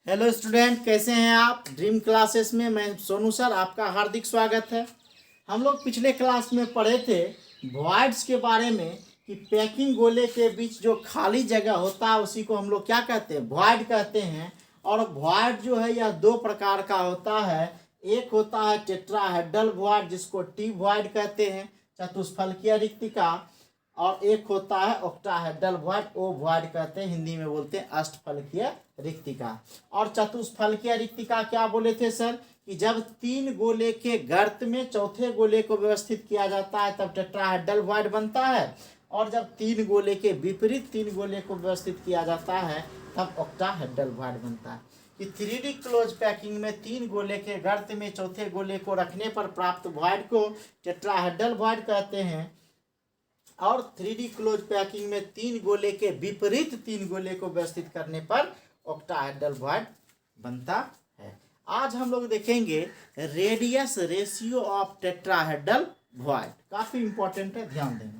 Hello student, कैसे हैं आप। ड्रीम क्लासेस में मैं सोनू सर आपका हार्दिक स्वागत है। हम लोग पिछले क्लास में पढ़े थे वॉइड्स के बारे में कि पैकिंग गोले के बीच जो खाली जगह होता है उसी को हम लोग क्या कहते हैं, वॉइड कहते हैं। और वॉइड जो है यह दो प्रकार का होता है। एक होता है टेट्राहेड्रल वॉइड जिसको टी वॉइड कहते हैं, चतुष्फलकीय रिक्तिका। और एक होता है ऑक्टाहेड्रल वॉइड, ओ वॉइड कहते हैं, हिंदी में बोलते हैं अष्टफलकीय रिक्तिका। और चतुष्फलकीय रिक्तिका क्या बोले थे सर कि जब तीन गोले के गर्त में चौथे गोले को व्यवस्थित किया जाता है तब टेट्राहेड्रल वॉइड बनता है। और जब तीन गोले के विपरीत तीन गोले को व्यवस्थित किया जाता है तब ऑक्टाहेड्रल वॉइड बनता है। कि 3D क्लोज पैकिंग में तीन गोले के गर्त में चौथे गोले को रखने पर प्राप्त वॉइड को टेट्राहेड्रल वॉइड कहते हैं। और 3D क्लोज पैकिंग में तीन गोले के विपरीत तीन गोले को व्यवस्थित करने पर ऑक्टाहेड्रल वॉइड बनता है। आज हम लोग देखेंगे radius ratio of tetrahedral void, काफी इंपॉर्टेंट है, ध्यान देना।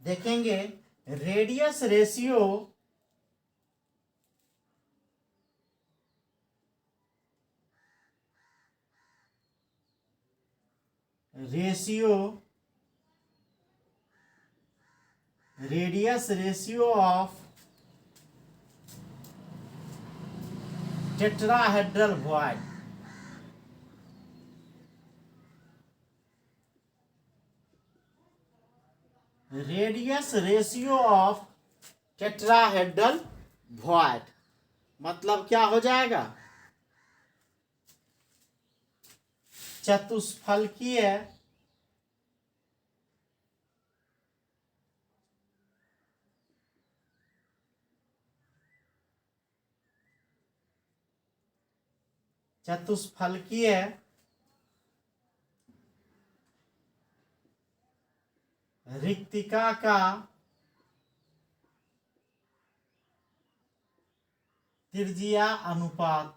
देखेंगे radius ratio of tetrahedral void. Radius ratio of tetrahedral void मतलब क्या हो जाएगा, चतुष्फलकीय रिक्तिका का त्रिज्या अनुपात।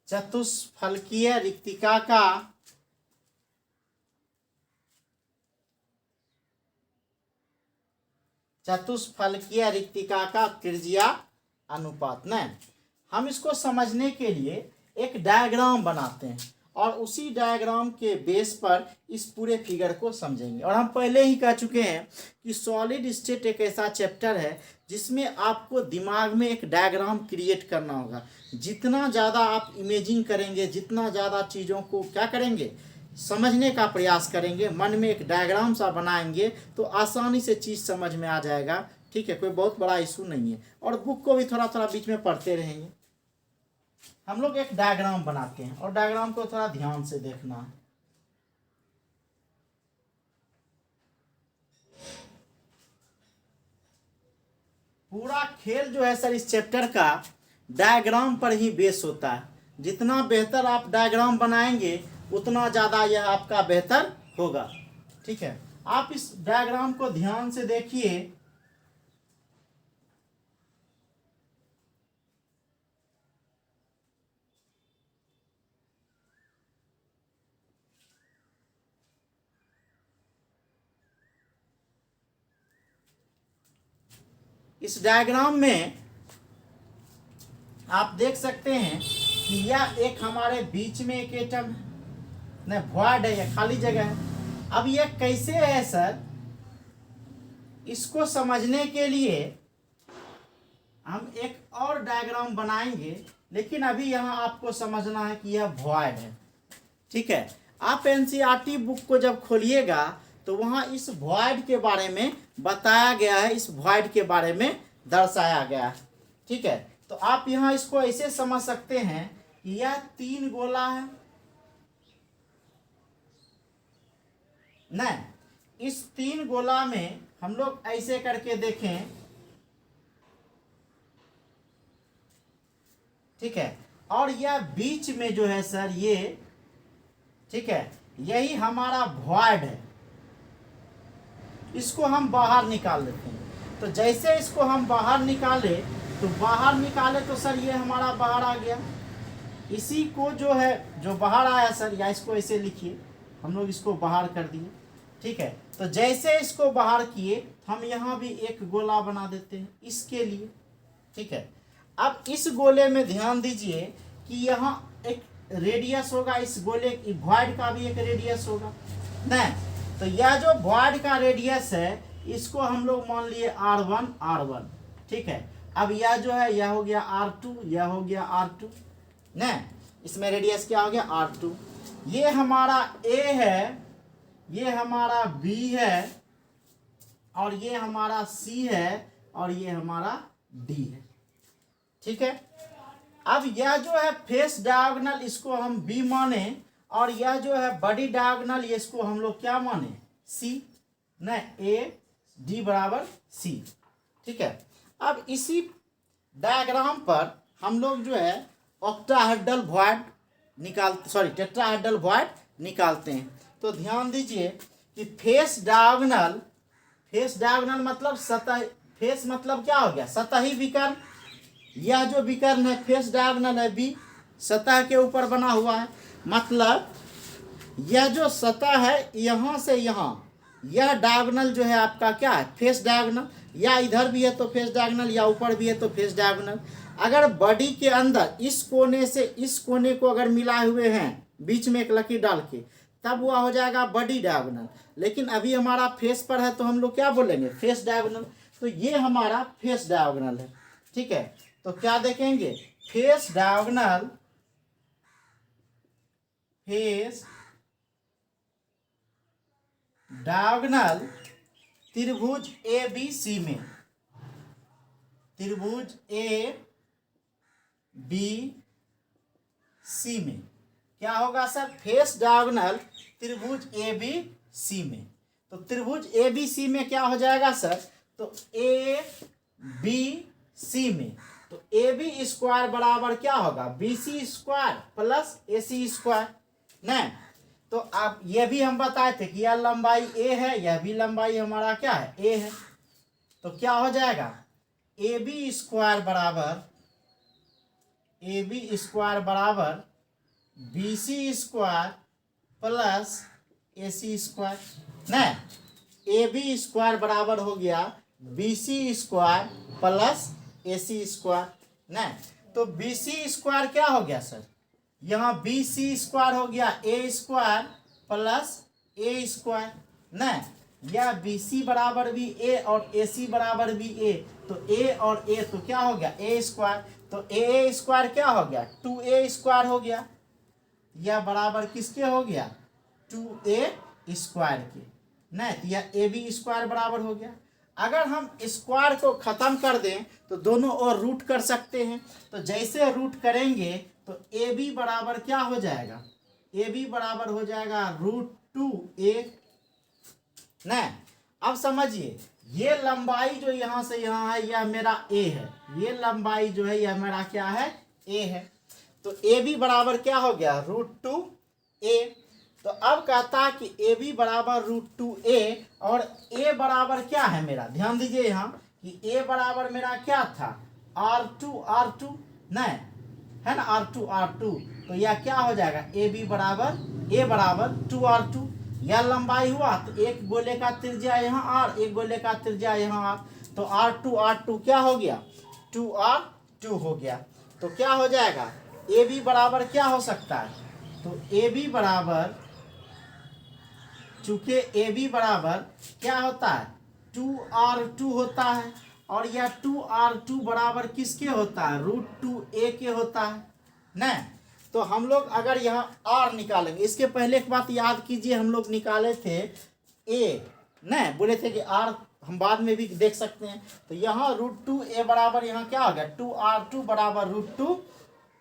चतुष्फलकीय रिक्तिका का त्रिज्या अनुपात। न हम इसको समझने के लिए एक डायग्राम बनाते हैं और उसी डायग्राम के बेस पर इस पूरे फिगर को समझेंगे। और हम पहले ही कह चुके हैं कि सॉलिड स्टेट एक ऐसा चैप्टर है जिसमें आपको दिमाग में एक डायग्राम क्रिएट करना होगा। जितना ज़्यादा आप इमेजिंग करेंगे, जितना ज़्यादा चीज़ों को क्या करेंगे, समझने का प्रयास करेंगे, मन में एक डायग्राम सा बनाएंगे तो आसानी से चीज़ समझ में आ जाएगा। ठीक है, कोई बहुत बड़ा इशू नहीं है। और बुक को भी थोड़ा थोड़ा बीच में पढ़ते रहेंगे। हम लोग एक डायग्राम बनाते हैं और डायग्राम को थोड़ा ध्यान से देखना है। पूरा खेल जो है सर इस चैप्टर का डायग्राम पर ही बेस होता है। जितना बेहतर आप डायग्राम बनाएंगे उतना ज़्यादा यह आपका बेहतर होगा। ठीक है, आप इस डायग्राम को ध्यान से देखिए। इस डायग्राम में आप देख सकते हैं कि यह एक हमारे बीच में एक एटम है, वॉइड है, यह खाली जगह है। अब यह कैसे है सर, इसको समझने के लिए हम एक और डायग्राम बनाएंगे, लेकिन अभी यहाँ आपको समझना है कि यह वॉइड है। ठीक है, आप एनसीईआरटी बुक को जब खोलिएगा तो वहाँ इस वॉइड के बारे में बताया गया है, इस वॉइड के बारे में दर्शाया गया है। ठीक है, तो आप यहाँ इसको ऐसे समझ सकते हैं कि यह तीन गोला है न, इस तीन गोला में हम लोग ऐसे करके देखें। ठीक है, और यह बीच में जो है सर ये, ठीक है, यही हमारा वॉइड है, इसको हम बाहर निकाल लेते हैं। तो जैसे इसको हम बाहर निकाले तो सर ये हमारा बाहर आ गया। इसी को जो है जो बाहर आया सर, या इसको ऐसे लिखिए, हम लोग इसको बाहर कर दिए, ठीक है। तो जैसे इसको बाहर किए हम यहाँ भी एक गोला बना देते हैं इसके लिए, ठीक है। अब इस गोले में ध्यान दीजिए कि यहाँ एक रेडियस होगा, इस गोले वॉइड का भी एक रेडियस होगा नहीं। तो यह जो वॉइड का रेडियस है इसको हम लोग मान लिए R1, ठीक है। अब यह जो है यह हो गया R2, यह हो गया R2 नहीं, इसमें रेडियस क्या हो गया R2। ये हमारा A है, ये हमारा B है, और ये हमारा C है, और ये हमारा D है, ठीक है। अब यह जो है फेस डायगोनल इसको हम B माने, और यह जो है बड़ी डायगोनल इसको हम लोग क्या माने C नहीं, A D बराबर C, ठीक है। अब इसी डायग्राम पर हम लोग जो है ऑक्टाहेड्रल वॉइड टेट्राहेड्रल वॉइड निकालते हैं। तो ध्यान दीजिए कि फेस डायगोनल मतलब सतह, फेस मतलब क्या हो गया सतही विकर्ण। यह जो विकर्ण है फेस डायगोनल है बी, सतह के ऊपर बना हुआ है, मतलब यह जो सतह है यहाँ से यहाँ, यह डायगोनल जो है आपका क्या है फेस डायगोनल, या इधर भी है तो फेस डायगोनल, या ऊपर भी है तो फेस डायगोनल। अगर बॉडी के अंदर इस कोने से इस कोने को अगर मिलाए हुए हैं बीच में एक लकीर डाल के, तब वह हो जाएगा बॉडी डायगोनल। लेकिन अभी हमारा फेस पर है तो हम लोग क्या बोलेंगे फेस डायगोनल। तो ये हमारा फेस डायगोनल है, ठीक है। तो क्या देखेंगे फेस डायगोनल, त्रिभुज ABC में, त्रिभुज ABC में क्या होगा सर फेस डायगोनल त्रिभुज ABC में। तो त्रिभुज ABC में क्या हो जाएगा सर, तो ABC में, तो AB स्क्वायर बराबर क्या होगा BC square plus AC square नहीं। तो आप ये भी हम बताए थे कि यह लंबाई A है, यह भी लंबाई हमारा क्या है A है। तो क्या हो जाएगा AB स्क्वायर बराबर BC square plus AC square नहीं, AB स्क्वायर बराबर हो गया BC square plus AC square नहीं। तो BC स्क्वायर क्या हो गया सर, यहाँ BC स्क्वायर हो गया A square plus A square नहीं, यह BC बराबर भी A और AC बराबर भी A, तो A और A तो क्या हो गया A स्क्वायर, तो A स्क्वायर क्या हो गया 2A स्क्वायर हो गया, यह बराबर किसके हो गया 2A स्क्वायर के नहीं, तो यह AB स्क्वायर बराबर हो गया। अगर हम स्क्वायर को खत्म कर दें तो दोनों ओर रूट कर सकते हैं। तो जैसे रूट करेंगे तो AB बराबर क्या हो जाएगा, AB बराबर हो जाएगा √2A नहीं। अब समझिए ये लंबाई जो यहाँ से यहाँ है यह मेरा A है, ये लंबाई जो है यह मेरा क्या है A है। तो AB बराबर क्या हो गया √2A। तो अब कहता है कि AB बराबर √2A, और A बराबर क्या है मेरा, ध्यान दीजिए यहाँ कि A बराबर मेरा क्या था R2 नहीं है ना, R2। तो यह क्या हो जाएगा A बराबर 2R2, यह लंबाई हुआ। तो एक गोले का त्रिज्या यहाँ R, एक गोले का त्रिज्या यहाँ R, तो R2 क्या हो गया 2R2 हो गया। तो क्या हो जाएगा AB बराबर क्या हो सकता है, तो AB बराबर, चूंकि AB बराबर क्या होता है 2R2 होता है, और यह 2R2 बराबर किसके होता है √2A के होता है नहीं। तो हम लोग अगर यहाँ R निकालेंगे, इसके पहले एक बात याद कीजिए, हम लोग निकाले थे A नहीं, बोले थे कि R हम बाद में भी देख सकते हैं। तो यहाँ √2A बराबर यहाँ क्या हो गया 2R2 बराबर √2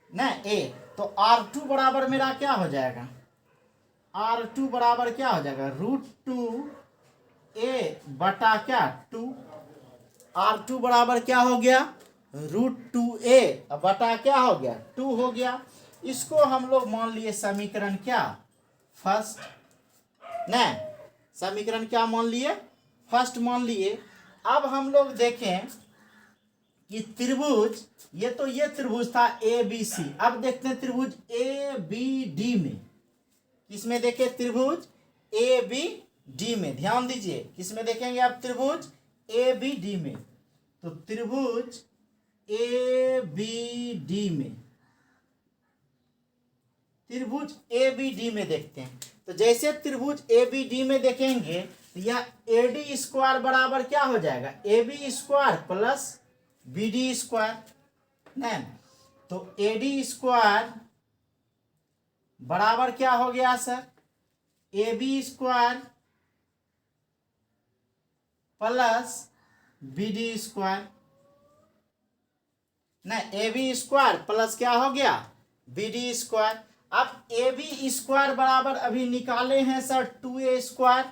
नहीं A, तो R2 बराबर मेरा क्या हो जाएगा, R2 बराबर क्या हो जाएगा √2A बटा क्या 2, R2 बराबर क्या हो गया √2a बटा क्या हो गया 2 हो गया। इसको हम लोग मान लिए समीकरण क्या फर्स्ट, नहीं समीकरण क्या मान लिए फर्स्ट मान लिए। अब हम लोग देखें कि त्रिभुज ये त्रिभुज था ए बी सी। अब देखते हैं त्रिभुज ए बी डी में, किसमें देखें त्रिभुज ए बी डी में। ध्यान दीजिए किसमें देखेंगे आप त्रिभुज ए बी डी में। तो त्रिभुज ए बी डी में, त्रिभुज ए बी डी में देखते हैं। तो जैसे त्रिभुज ए बी डी में देखेंगे तो यह ए डी स्क्वायर बराबर क्या हो जाएगा A B square plus B D square, नहीं तो ए डी स्क्वायर बराबर क्या हो गया sir A B square plus B D square, नहीं ए बी स्क्वायर प्लस क्या हो गया बी डी स्क्वायर। अब ए बी स्क्वायर बराबर अभी निकाले हैं सर 2a स्क्वायर,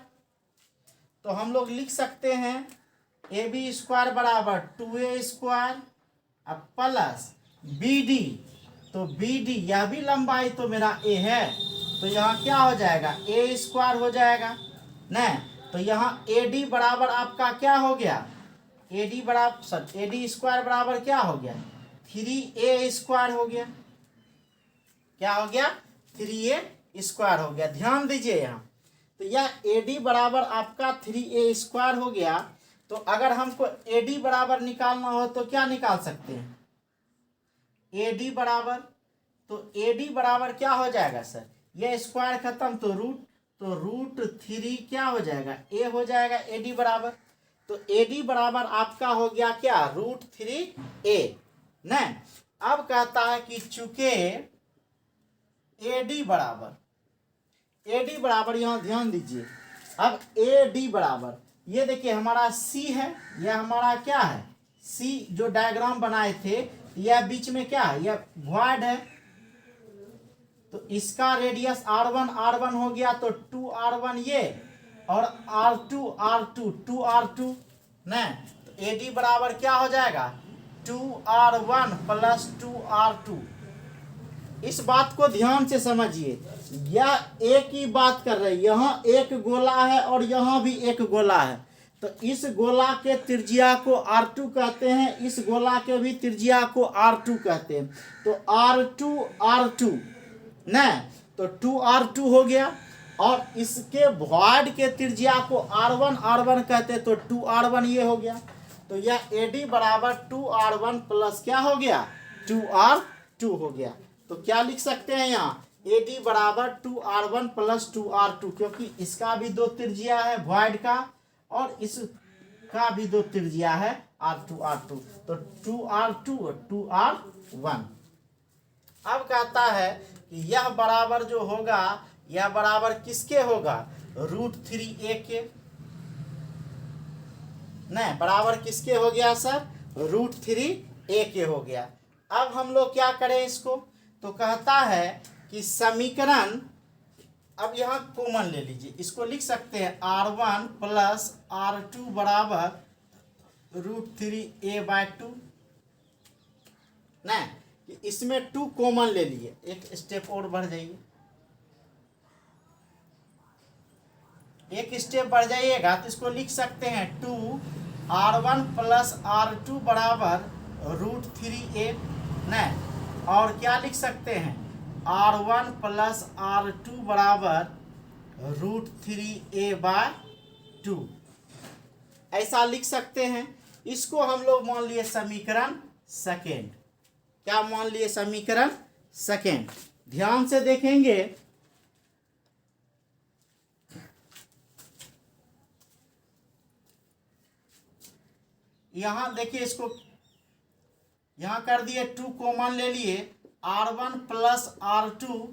तो हम लोग लिख सकते हैं ए बी स्क्वायर बराबर 2a स्क्वायर अब प्लस बी डी। तो बी डी यह भी लंबाई तो मेरा ए है, तो यहाँ क्या हो जाएगा ए स्क्वायर हो जाएगा, नहीं तो यहाँ ए डी बराबर आपका क्या हो गया ए डी बराबर सर ए डी स्क्वायर बराबर क्या हो गया 3a स्क्वायर हो गया। क्या हो गया 3a स्क्वायर हो गया। ध्यान दीजिए यहाँ, तो यह ए डी बराबर आपका 3a स्क्वायर हो गया। तो अगर हमको ए डी बराबर निकालना हो तो क्या निकाल सकते हैं ए डी बराबर, तो ए डी बराबर क्या हो जाएगा सर यह स्क्वायर खत्म तो √3 क्या हो जाएगा ए हो जाएगा ए डी बराबर। तो ए डी बराबर आपका हो गया क्या √3a। नहीं अब कहता है कि चूंकि ए डी बराबर यहाँ ध्यान दीजिए, अब ए डी बराबर ये देखिए हमारा सी है, यह हमारा क्या है सी जो डायग्राम बनाए थे, यह बीच में क्या है यह वॉइड है। तो इसका रेडियस r1 हो गया तो 2r1 ये और r2 2r2, नहीं तो ए डी बराबर क्या हो जाएगा 2r1 प्लस 2r2। इस बात को ध्यान से समझिए, यह एक ही बात कर रहे हैं, यहाँ एक गोला है और यहाँ भी एक गोला है। तो इस गोला के त्रिज्या को r2 कहते हैं, इस गोला के भी त्रिज्या को r2 कहते हैं। तो r2 नहीं तो 2r2 हो गया, और इसके वॉइड के त्रिज्या को r1 कहते हैं तो 2r1 ये हो गया। तो यह ए डी बराबर 2r1 प्लस क्या हो गया 2r2 हो गया। तो क्या लिख सकते हैं यहाँ ए डी बराबर 2r1 प्लस 2r2, क्योंकि इसका भी दो त्रिज्या है वॉइड का और इसका भी दो त्रिज्या है r2 तो 2r2 और 2r1। अब कहता है कि यह बराबर जो होगा यह बराबर किसके होगा √3a के, नहीं बराबर किसके हो गया सर √3a के हो गया। अब हम लोग क्या करें इसको, तो कहता है कि समीकरण अब यहाँ कॉमन ले लीजिए, इसको लिख सकते हैं r1 प्लस r2 बराबर √3a/2, नहीं इसमें 2 कॉमन ले लिए, एक स्टेप और बढ़ जाइए, एक स्टेप बढ़ जाइएगा तो इसको लिख सकते हैं 2r1 प्लस r2 बराबर √3a, नहीं और क्या लिख सकते हैं r1 प्लस r2 बराबर √3a/2, ऐसा लिख सकते हैं। इसको हम लोग मान लिए समीकरण सेकेंड। क्या मान लिए समीकरण सेकेंड। ध्यान से देखेंगे यहां देखिए, इसको यहां कर दिए 2 कॉमन ले लिए, r1 प्लस r2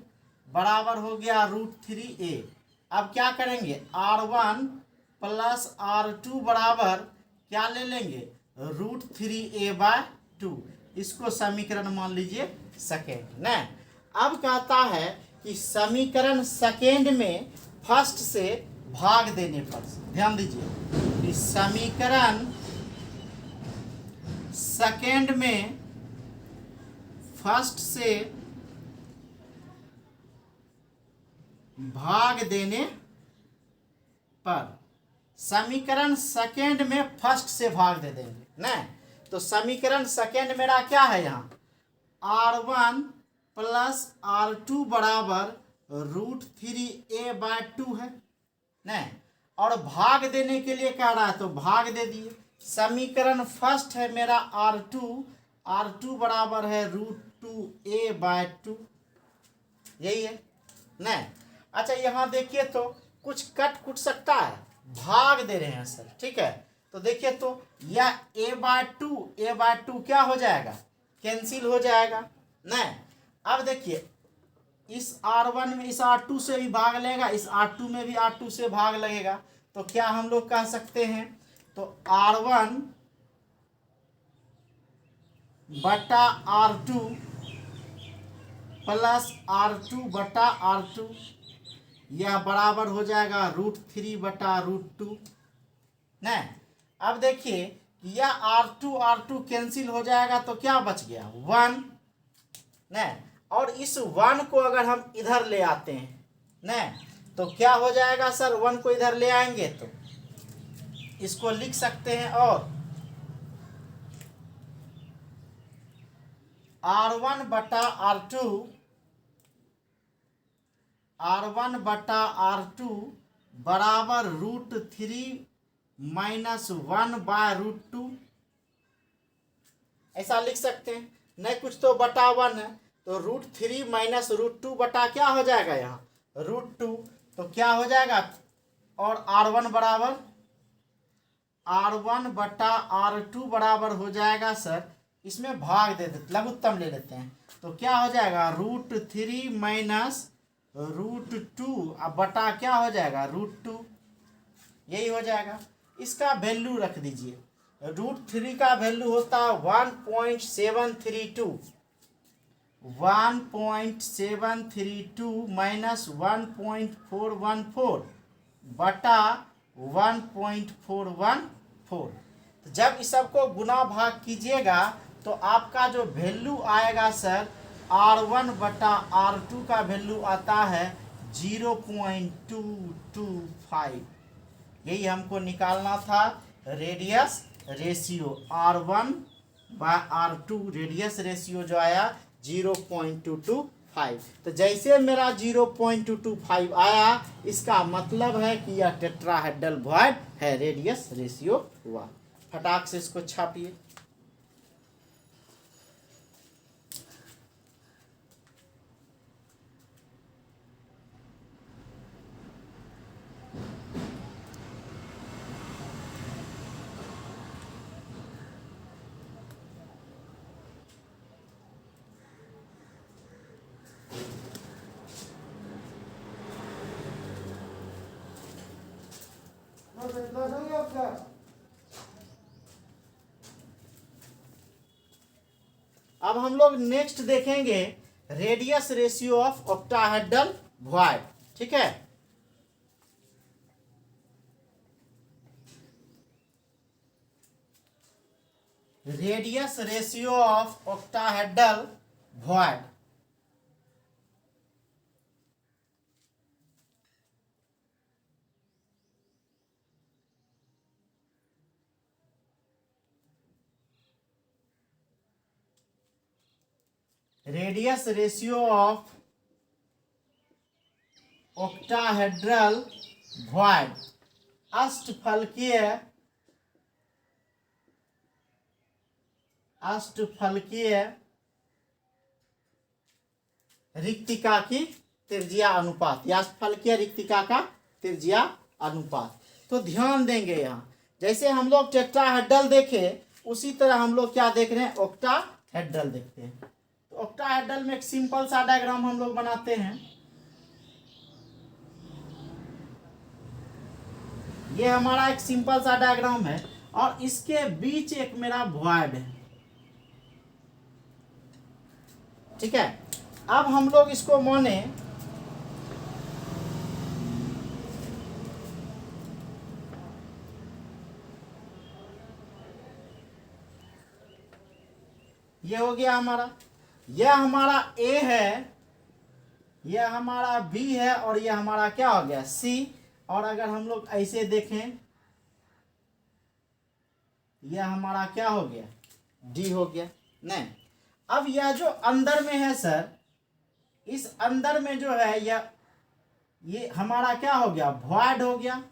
बराबर हो गया √3a। अब क्या करेंगे r1 प्लस r2 बराबर क्या ले लेंगे √3a/2, इसको समीकरण मान लीजिए सेकेंड। नहीं अब कहता है कि समीकरण सेकेंड में फर्स्ट से भाग देने पर, ध्यान दीजिए कि समीकरण सेकेंड में फर्स्ट से भाग देने पर, समीकरण सेकेंड में फर्स्ट से भाग दे देंगे ना। तो समीकरण सेकेंड मेरा क्या है, यहाँ R1 प्लस R2 बराबर √3a/2 है ना। और भाग देने के लिए कह रहा है तो भाग दे दिए। समीकरण फर्स्ट है मेरा R2 बराबर है √2a/2, यही है ना। अच्छा यहाँ देखिए तो कुछ कट कुट सकता है, भाग दे रहे हैं सर, ठीक है। तो देखिए तो यह a/2 क्या हो जाएगा, कैंसिल हो जाएगा ना। अब देखिए इस R1 में इस R2 से भी भाग लेगा, इस R2 में भी R2 से भाग लगेगा। तो क्या हम लोग कह सकते हैं, तो R1 बटा R2 प्लस R2 बटा R2 यह बराबर हो जाएगा √3 बटा √2 ना। अब देखिए यह R2 कैंसिल हो जाएगा तो क्या बच गया 1 ना। और इस 1 को अगर हम इधर ले आते हैं ना तो क्या हो जाएगा सर, 1 को इधर ले आएंगे तो इसको लिख सकते हैं और R1 बटा R2 बराबर √3 माइनस 1/√2 ऐसा लिख सकते हैं। नहीं कुछ तो बटा 1 है तो √3 माइनस √2 बटा क्या हो जाएगा यहाँ √2, तो क्या हो जाएगा। और R1 बटा R2 बराबर हो जाएगा सर, इसमें भाग दे देते लघुत्तम ले लेते हैं तो क्या हो जाएगा √3 माइनस √2 अब बटा क्या हो जाएगा √2, यही हो जाएगा। इसका वैल्यू रख दीजिए, √3 का वैल्यू होता है 1.732 माइनस 1.414 बटा 1.414। तो जब इस सबको गुना भाग कीजिएगा तो आपका जो वैल्यू आएगा सर R1 बटा R2 का वैल्यू आता है 0.225। यही हमको निकालना था radius ratio R1 by R2, radius ratio जो आया 0.225। तो जैसे मेरा 0.225 आया इसका मतलब है कि यह टेट्राहेड्रल वॉइड है, रेडियस रेशियो हुआ। फटाक से इसको छापिए। अब हम लोग नेक्स्ट देखेंगे radius ratio of octahedral void, ठीक है। Radius ratio of octahedral void. Radius ratio of octahedral void अष्टफलकीय रिक्तिका की त्रिज्या अनुपात या अष्टफलकीय रिक्तिका का त्रिज्या अनुपात। तो ध्यान देंगे यहाँ जैसे हम लोग टेट्राहेड्रल देखे उसी तरह हम लोग क्या देख रहे हैं, ऑक्टाहेड्रल देखते हैं। तो ऑक्टाहेड्रल में एक सिंपल सा डायग्राम हम लोग बनाते हैं। ये हमारा एक सिंपल सा डायग्राम है और इसके बीच एक मेरा वॉइड है, ठीक है। अब हम लोग इसको माने ये हो गया हमारा, यह हमारा ए है, यह हमारा बी है, और यह हमारा क्या हो गया सी। और अगर हम लोग ऐसे देखें, यह हमारा क्या हो गया डी हो गया। नहीं, अब यह जो अंदर में है सर, इस अंदर में जो है ये हमारा क्या हो गया वॉइड हो गया।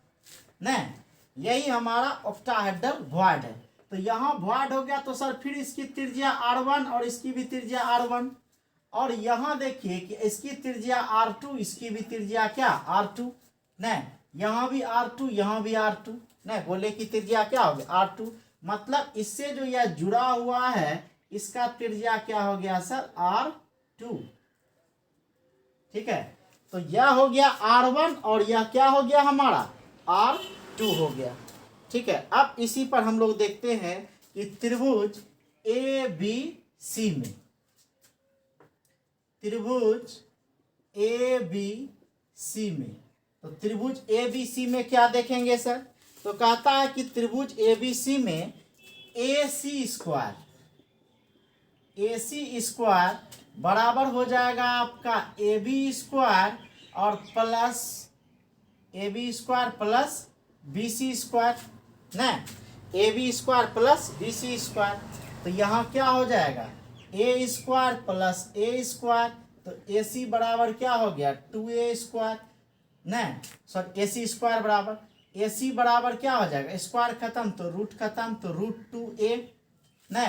नहीं, यही हमारा ऑक्टाहेड्रल वॉइड है। तो यहाँ वॉइड हो गया, तो सर फिर इसकी त्रिज्या r1 और इसकी भी त्रिज्या r1, और यहाँ देखिए कि इसकी त्रिज्या r2, इसकी भी त्रिज्या क्या r2। नहीं, यहाँ भी r2, यहाँ भी r2। नहीं, गोले की त्रिज्या क्या हो गया r2, मतलब इससे जो यह जुड़ा हुआ है इसका त्रिज्या क्या हो गया सर r2। ठीक है, तो यह हो गया r1 और यह क्या हो गया हमारा r2 हो गया। ठीक है, अब इसी पर हम लोग देखते हैं कि त्रिभुज ए बी सी में, त्रिभुज ए बी सी में, तो त्रिभुज ए बी सी में क्या देखेंगे सर, तो कहता है कि त्रिभुज ए बी सी में ए सी स्क्वायर बराबर हो जाएगा आपका ए बी स्क्वायर और plus A B square plus B C square. ना, A B square plus B C square, तो यहाँ क्या हो जाएगा A square plus A square, तो ए सी बराबर क्या हो गया 2a स्क्वायर। ना, सॉरी ए सी स्क्वायर बराबर ए सी बराबर क्या हो जाएगा, स्क्वायर खत्म तो रूट खत्म, तो √2a। ना,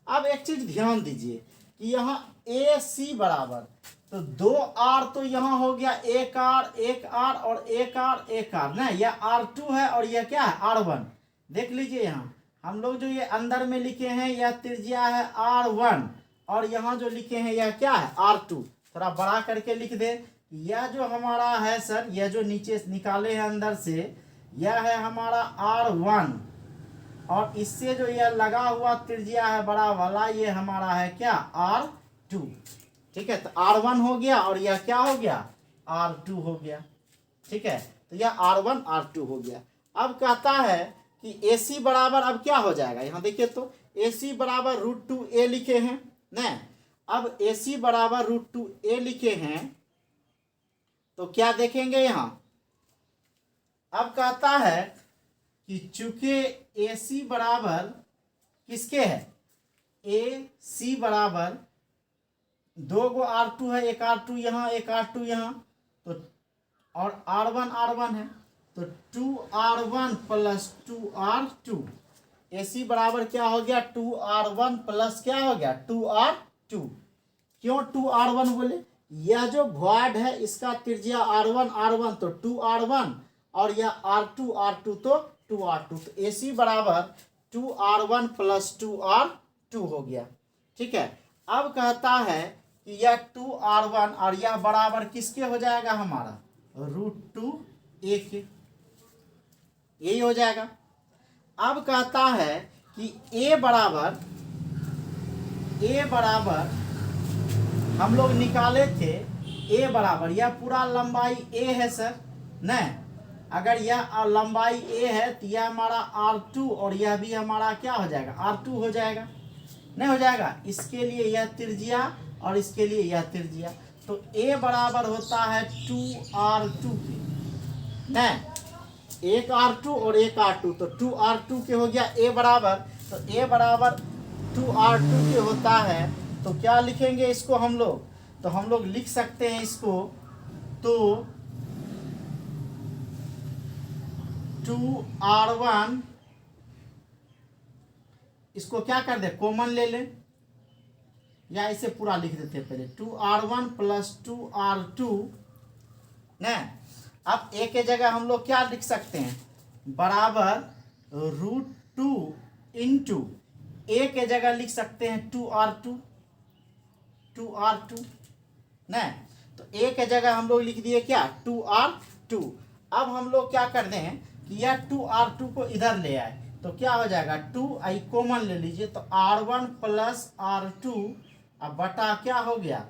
अब एक चीज ध्यान दीजिए कि यहाँ ए सी बराबर, तो 2r तो यहाँ हो गया एक r और एक r ना, यह r2 है और यह क्या है r1। देख लीजिए यहाँ हम लोग जो ये अंदर में लिखे हैं यह त्रिज्या है r1, और यहाँ जो लिखे हैं यह क्या है r2। थोड़ा बड़ा करके लिख दे, यह जो हमारा है सर, यह जो नीचे निकाले हैं अंदर से, यह है हमारा r1, और इससे जो यह लगा हुआ त्रिज्या है बड़ा वाला, ये हमारा है क्या r2। ठीक है, तो r1 हो गया और यह क्या हो गया r2 हो गया। ठीक है, तो यह r1 r2 हो गया। अब कहता है कि AC बराबर अब क्या हो जाएगा, यहाँ देखिए तो AC बराबर √2a लिखे हैं ना, अब AC बराबर √2a लिखे हैं, तो क्या देखेंगे यहाँ, अब कहता है कि चूंकि AC बराबर किसके है, AC बराबर 2 गो r2 है, एक r2 यहाँ एक r2 यहाँ, तो और r1 है, तो 2r1 प्लस 2r2, AC बराबर क्या हो गया 2r1 प्लस क्या हो गया 2r2। क्यों 2r1 बोले, यह जो वॉइड है इसका त्रिज्या r1 तो 2r1, और यह r2 तो 2r2, तो AC बराबर 2r1 प्लस 2r2 हो गया। ठीक है, अब कहता है कि यह 2r1 और यह बराबर किसके हो जाएगा हमारा √2a के, यही हो जाएगा। अब कहता है कि a बराबर हम लोग निकाले थे, a बराबर यह पूरा लंबाई a है सर न, अगर यह लंबाई a है तो यह हमारा r2 और यह भी हमारा क्या हो जाएगा r2 हो जाएगा, नहीं हो जाएगा, इसके लिए यह त्रिज्या और इसके लिए यह त्रिज्या, तो a बराबर होता है 2r2 के, न एक r2 और एक r2, तो 2r2 के हो गया a बराबर, तो a बराबर 2r2 के होता है। तो क्या लिखेंगे इसको हम लोग, तो हम लोग लिख सकते हैं इसको, तो 2r1, इसको क्या कर दे कॉमन ले लें, या इसे पूरा लिख देते हैं पहले 2r1 प्लस 2r2 न, अब a के जगह हम लोग क्या लिख सकते हैं बराबर √2 इंटू a के जगह लिख सकते हैं 2r2 न, तो a के जगह हम लोग लिख दिए क्या 2r2। अब हम लोग क्या कर दें कि यह 2r2 को इधर ले आए, तो क्या हो जाएगा 2 आई कॉमन ले लीजिए, तो r1 प्लस r2 अब बटा क्या हो गया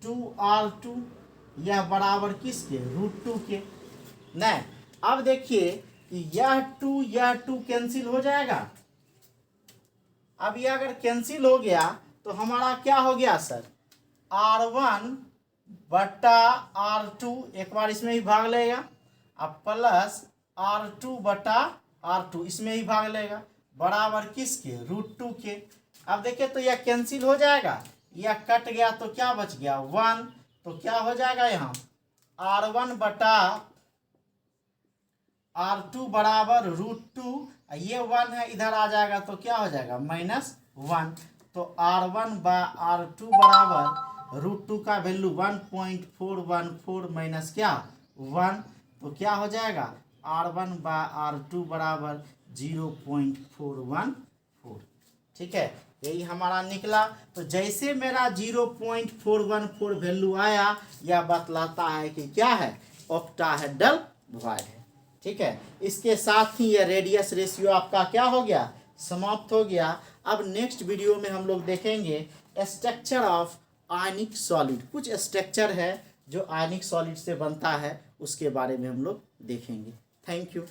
2r2, यह बराबर किसके √2 के न। अब देखिए कि यह 2 कैंसिल हो जाएगा, अब यह अगर कैंसिल हो गया तो हमारा क्या हो गया सर, R1 बटा R2, एक बार इसमें ही भाग लेगा, अब प्लस R2 बटा R2 इसमें ही भाग लेगा, बराबर किसके, √2 के। अब देखिए तो यह कैंसिल हो जाएगा, यह कट गया तो क्या बच गया 1, तो क्या हो जाएगा यहाँ R1 बटा R2 बराबर √2, ये 1 है इधर आ जाएगा तो क्या हो जाएगा -1, तो R1 बा R2 बराबर √2 का वैल्यू 1.414 माइनस क्या 1, तो क्या हो जाएगा R1 बा R2 बराबर 0.414। ठीक है, यही हमारा निकला। तो जैसे मेरा 0.414 वैल्यू आया, यह बतलाता है कि क्या है, ऑक्टाहेड्रल वॉइड है। ठीक है, इसके साथ ही यह रेडियस रेशियो आपका क्या हो गया, समाप्त हो गया। अब नेक्स्ट वीडियो में हम लोग देखेंगे स्ट्रक्चर ऑफ आयनिक सॉलिड, कुछ स्ट्रक्चर है जो आयनिक सॉलिड से बनता है, उसके बारे में हम लोग देखेंगे। Thank you.